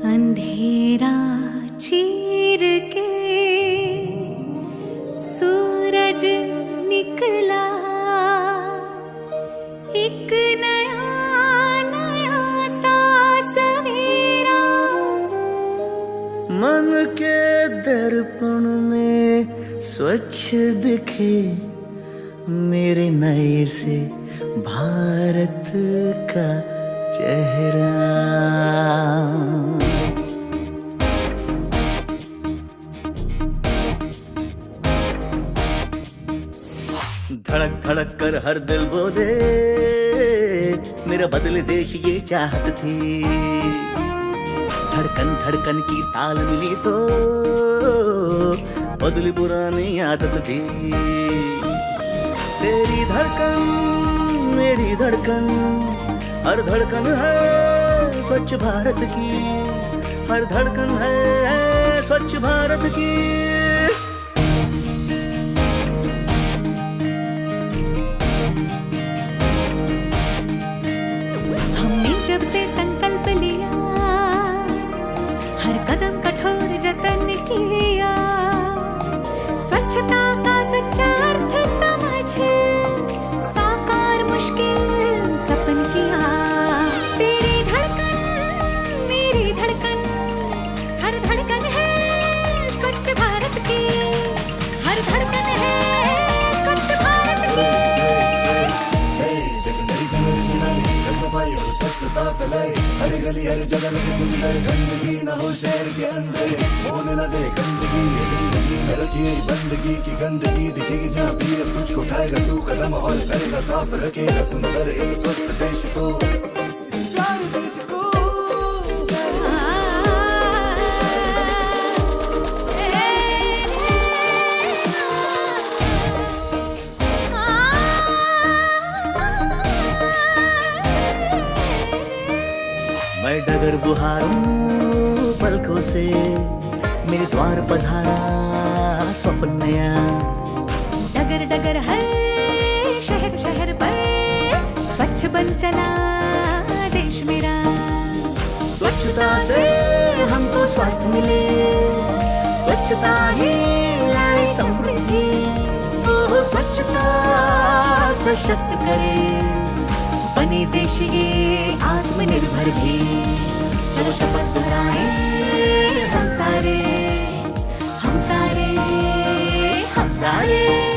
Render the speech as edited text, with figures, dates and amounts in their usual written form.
अंधेरा चीर के सूरज निकला, एक नया नया सा सवेरा। मन के दर्पण में स्वच्छ दिखे मेरे नए से भारत का चेहरा। धड़क धड़क कर हर दिल बोले मेरा बदले देश ये चाहत थी। धड़कन धड़कन की ताल मिली तो बदली पुरानी आदत भी। तेरी धड़कन मेरी धड़कन, हर धड़कन है स्वच्छ भारत की, हर धड़कन है स्वच्छ भारत की। हमने जब से संकल्प लिया, हर कदम कठोर जतन किया, स्वच्छता का सच्चा अर्थ समझे साकार मुश्किल सपन किया। तेरी धड़कन मेरी धड़कन, हर धड़कन है स्वच्छ भारत की, हर धड़कन है स्वच्छ भारत की। सफाई और स्वच्छता फैलाए, हर गली हर जगह लगे सुंदर, गंदगी न हो शहर के अंदर, होने न दे गंदगी जिंदगी में रखिए बंदगी की। गंदगी दिखेगी जहाँ भी अब तुझको उठाएगा तू कदम और करेगा साफ, रखेगा सुंदर इस स्वस्थ देश को, इस प्यारे देश को। मैं डगर बुहारूं पलकों से, मेरे द्वार पधारा स्वप्न नया। डगर डगर हर शहर शहर पर स्वच्छ बन चला देश मेरा। स्वच्छता से हमको स्वास्थ्य मिले, स्वच्छता ही लाए समृद्धि। ओह स्वच्छता सशक्त करे, बने देश ये आत्मनिर्भर भी। चलो शपथ दोहराएं हम सारे, हम सारे, हम सारे।